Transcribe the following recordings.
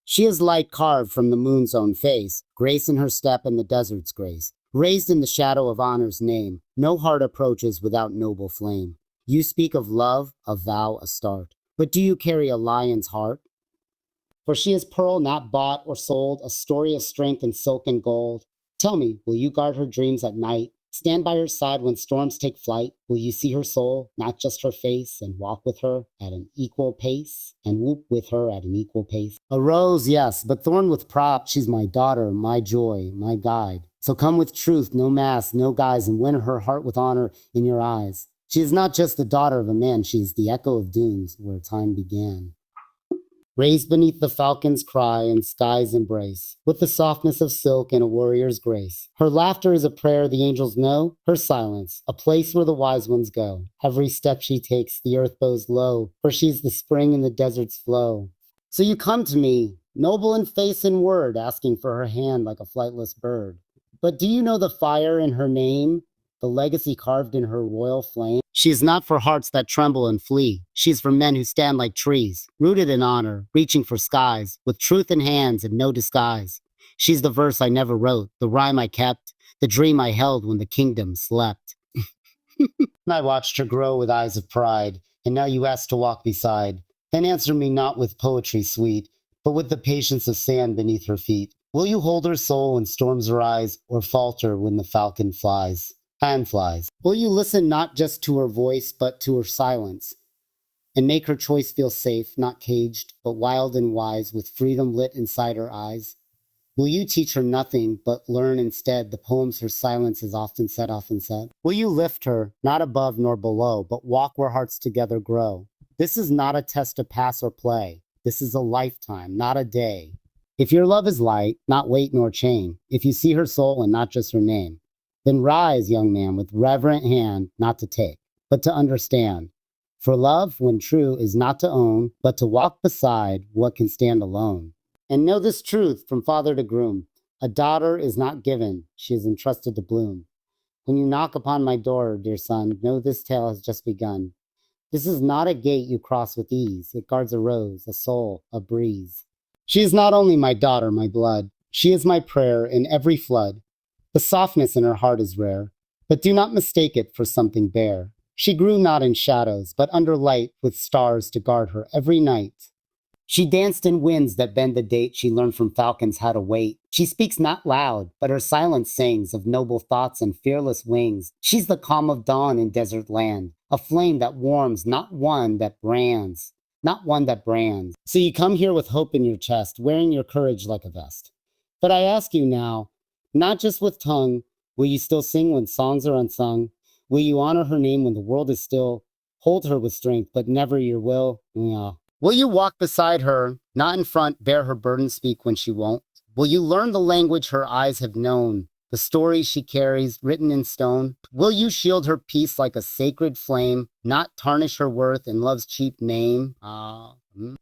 She is light carved from the moon's own face, grace in her step and the desert's grace. Raised in the shadow of honor's name, no heart approaches without noble flame. You speak of love, a vow, a start. But do you carry a lion's heart? For she is pearl not bought or sold, a story of strength in silk and gold. Tell me, will you guard her dreams at night? Stand by her side when storms take flight? Will you see her soul, not just her face, and walk with her at an equal pace, and whoop with her at an equal pace? A rose, yes, but thorn with prop, she's my daughter, my joy, my guide. So come with truth, no mask, no guise, and win her heart with honor in your eyes. She is not just the daughter of a man, she is the echo of dunes where time began. Raised beneath the falcon's cry and sky's embrace, with the softness of silk and a warrior's grace. Her laughter is a prayer the angels know, her silence, a place where the wise ones go. Every step she takes, the earth bows low, for she's the spring in the desert's flow. So you come to me, noble in face and word, asking for her hand like a flightless bird. But do you know the fire in her name? The legacy carved in her royal flame? She is not for hearts that tremble and flee. She is for men who stand like trees, rooted in honor, reaching for skies, with truth in hands and no disguise. She's the verse I never wrote, the rhyme I kept, the dream I held when the kingdom slept. I watched her grow with eyes of pride, and now you ask to walk beside. Then answer me not with poetry sweet, but with the patience of sand beneath her feet. Will you hold her soul when storms arise, or falter when the falcon flies? Time flies. Will you listen not just to her voice, but to her silence, and make her choice feel safe, not caged, but wild and wise, with freedom lit inside her eyes? Will you teach her nothing, but learn instead the poems her silence has often said? Will you lift her, not above nor below, but walk where hearts together grow? This is not a test to pass or play. This is a lifetime, not a day. If your love is light, not weight nor chain, if you see her soul and not just her name, then rise, young man, with reverent hand, not to take, but to understand. For love, when true, is not to own, but to walk beside what can stand alone. And know this truth from father to groom. A daughter is not given, she is entrusted to bloom. When you knock upon my door, dear son, know this tale has just begun. This is not a gate you cross with ease. It guards a rose, a soul, a breeze. She is not only my daughter, my blood. She is my prayer in every flood. The softness in her heart is rare, but do not mistake it for something bare. She grew not in shadows, but under light with stars to guard her every night. She danced in winds that bend the date. She learned from falcons how to wait. She speaks not loud, but her silence sings of noble thoughts and fearless wings. She's the calm of dawn in desert land, a flame that warms, not one that brands. Not one that brands. So you come here with hope in your chest, wearing your courage like a vest. But I ask you now, not just with tongue, will you still sing when songs are unsung? Will you honor her name when the world is still? Hold her with strength, but never your will? No. Will you walk beside her, not in front, bear her burden, speak when she won't? Will you learn the language her eyes have known, the stories she carries written in stone? Will you shield her peace like a sacred flame, not tarnish her worth in love's cheap name?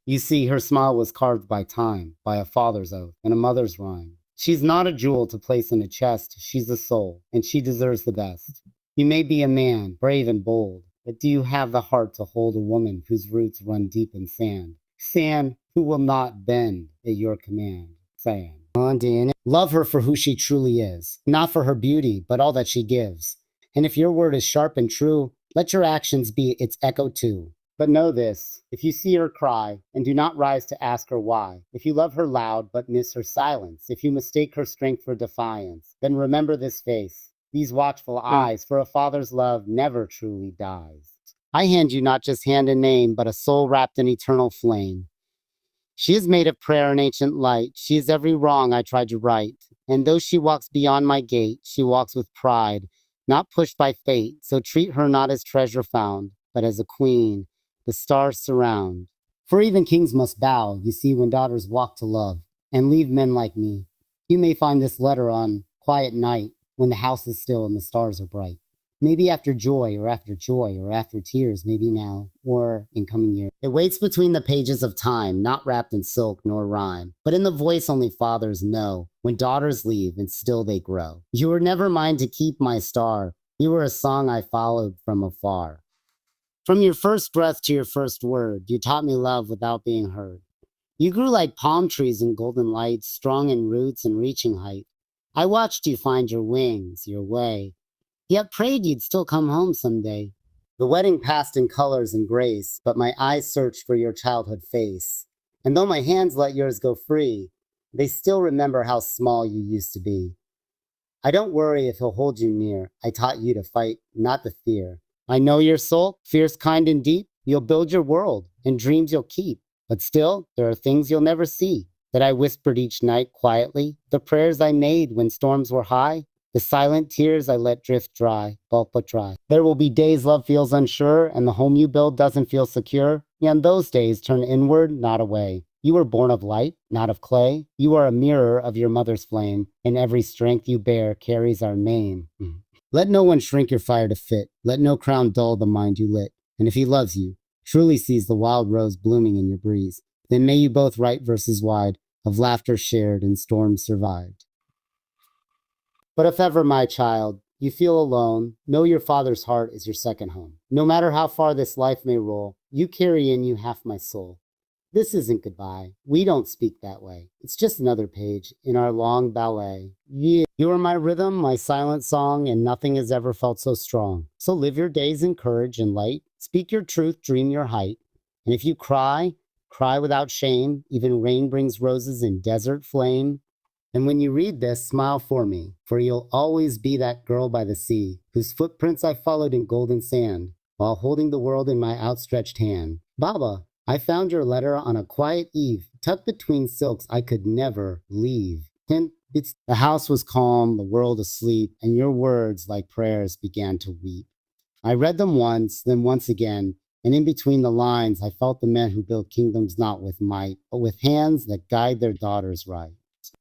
You see, her smile was carved by time, by a father's oath and a mother's rhyme. She's not a jewel to place in a chest, she's a soul, and she deserves the best. You may be a man, brave and bold, but do you have the heart to hold a woman whose roots run deep in sand? Sand who will not bend at your command. Sand. Love her for who she truly is, not for her beauty, but all that she gives. And if your word is sharp and true, let your actions be its echo too. But know this, if you see her cry, and do not rise to ask her why, if you love her loud but miss her silence, if you mistake her strength for defiance, then remember this face, these watchful eyes, for a father's love never truly dies. I hand you not just hand and name, but a soul wrapped in eternal flame. She is made of prayer and ancient light. She is every wrong I tried to right. And though she walks beyond my gate, she walks with pride, not pushed by fate. So treat her not as treasure found, but as a queen the stars surround. For even kings must bow, you see, when daughters walk to love, and leave men like me. You may find this letter on quiet night, when the house is still and the stars are bright. Maybe after joy, or after tears, maybe now, or in coming years. It waits between the pages of time, not wrapped in silk nor rhyme, but in the voice only fathers know, when daughters leave and still they grow. You were never mine to keep, my star. You were a song I followed from afar. From your first breath to your first word, you taught me love without being heard. You grew like palm trees in golden light, strong in roots and reaching height. I watched you find your wings, your way, yet prayed you'd still come home someday. The wedding passed in colors and grace, but my eyes searched for your childhood face. And though my hands let yours go free, they still remember how small you used to be. I don't worry if he'll hold you near. I taught you to fight, not to fear. I know your soul, fierce, kind, and deep. You'll build your world, and dreams you'll keep. But still, there are things you'll never see, that I whispered each night quietly, the prayers I made when storms were high, the silent tears I let drift dry, bulk but dry. There will be days love feels unsure, and the home you build doesn't feel secure. And those days turn inward, not away. You were born of light, not of clay. You are a mirror of your mother's flame, and every strength you bear carries our name. Let no one shrink your fire to fit. Let no crown dull the mind you lit. And if he loves you, truly sees the wild rose blooming in your breeze, then may you both write verses wide of laughter shared and storms survived. But if ever, my child, you feel alone, know your father's heart is your second home. No matter how far this life may roll, you carry in you half my soul. This isn't goodbye. We don't speak that way. It's just another page in our long ballet. Yeah. You are my rhythm, my silent song, and nothing has ever felt so strong. So live your days in courage and light. Speak your truth, dream your height. And if you cry, cry without shame. Even rain brings roses in desert flame. And when you read this, smile for me, for you'll always be that girl by the sea, whose footprints I followed in golden sand, while holding the world in my outstretched hand. Baba, I found your letter on a quiet eve, tucked between silks I could never leave. The house was calm, the world asleep, and your words, like prayers, began to weep. I read them once, then once again, and in between the lines, I felt the men who build kingdoms not with might, but with hands that guide their daughters right.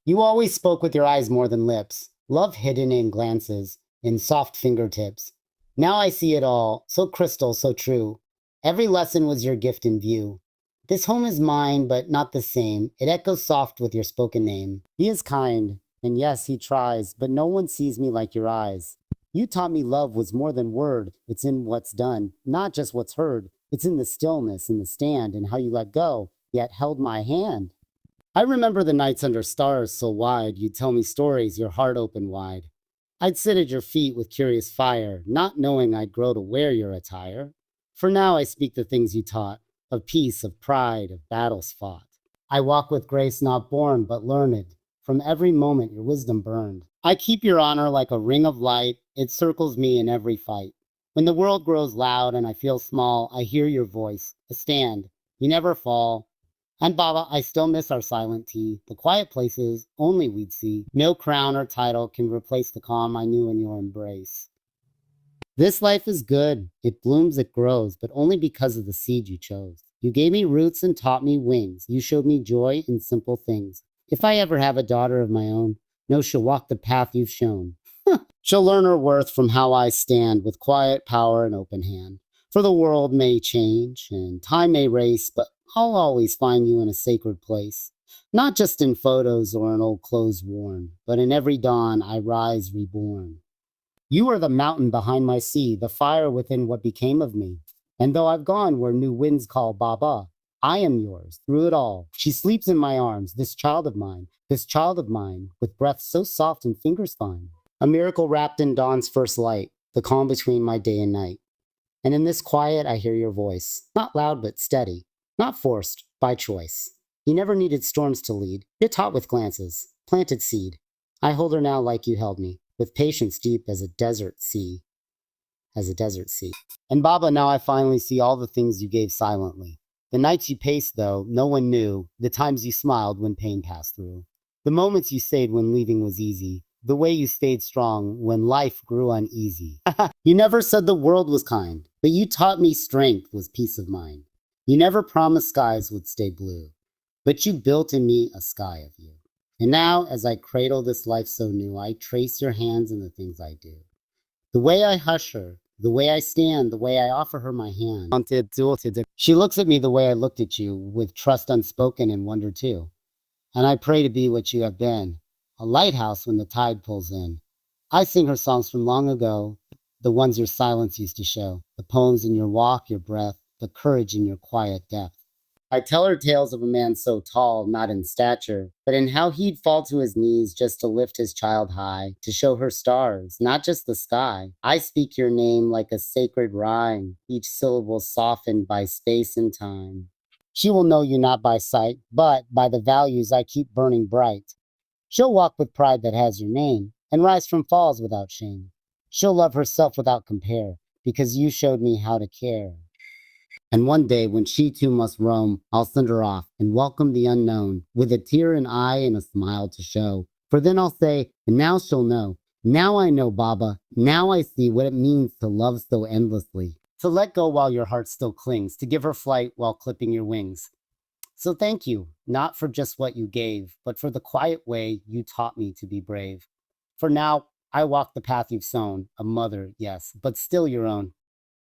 You always spoke with your eyes more than lips, love hidden in glances, in soft fingertips. Now I see it all, so crystal, so true. Every lesson was your gift in view. This home is mine, but not the same. It echoes soft with your spoken name. He is kind, and yes, he tries, but no one sees me like your eyes. You taught me love was more than word. It's in what's done, not just what's heard. It's in the stillness, in the stand, and how you let go, yet held my hand. I remember the nights under stars so wide, you'd tell me stories, your heart open wide. I'd sit at your feet with curious fire, not knowing I'd grow to wear your attire. For now I speak the things you taught, of peace, of pride, of battles fought. I walk with grace not born, but learned. From every moment your wisdom burned. I keep your honor like a ring of light. It circles me in every fight. When the world grows loud and I feel small, I hear your voice, a stand. You never fall. And Baba, I still miss our silent tea, the quiet places only we'd see. No crown or title can replace the calm I knew in your embrace. This life is good. It blooms, it grows, but only because of the seed you chose. You gave me roots and taught me wings. You showed me joy in simple things. If I ever have a daughter of my own, no, she'll walk the path you've shown. She'll learn her worth from how I stand with quiet power and open hand. For the world may change and time may race, but I'll always find you in a sacred place. Not just in photos or in old clothes worn, but in every dawn I rise reborn. You are the mountain behind my sea, the fire within what became of me. And though I've gone where new winds call Baba, I am yours through it all. She sleeps in my arms, this child of mine, with breath so soft and fingers fine. A miracle wrapped in dawn's first light, the calm between my day and night. And in this quiet, I hear your voice, not loud but steady, not forced, by choice. You never needed storms to lead. You're taught with glances, planted seed. I hold her now like you held me, with patience deep as a desert sea. And Baba, now I finally see all the things you gave silently. The nights you paced, though, no one knew. The times you smiled when pain passed through. The moments you stayed when leaving was easy. The way you stayed strong when life grew uneasy. You never said the world was kind, but you taught me strength was peace of mind. You never promised skies would stay blue, but you built in me a sky of you. And now, as I cradle this life so new, I trace your hands in the things I do. The way I hush her, the way I stand, the way I offer her my hand. She looks at me the way I looked at you, with trust unspoken and wonder too. And I pray to be what you have been, a lighthouse when the tide pulls in. I sing her songs from long ago, the ones your silence used to show, the poems in your walk, your breath, the courage in your quiet depth. I tell her tales of a man so tall, not in stature, but in how he'd fall to his knees just to lift his child high, to show her stars, not just the sky. I speak your name like a sacred rhyme, each syllable softened by space and time. She will know you not by sight, but by the values I keep burning bright. She'll walk with pride that has your name, and rise from falls without shame. She'll love herself without compare, because you showed me how to care. And one day, when she too must roam, I'll send her off and welcome the unknown, with a tear in eye and a smile to show. For then I'll say, and now she'll know. Now I know, Baba. Now I see what it means to love so endlessly. To let go while your heart still clings, to give her flight while clipping your wings. So thank you, not for just what you gave, but for the quiet way you taught me to be brave. For now, I walk the path you've sown, a mother, yes, but still your own.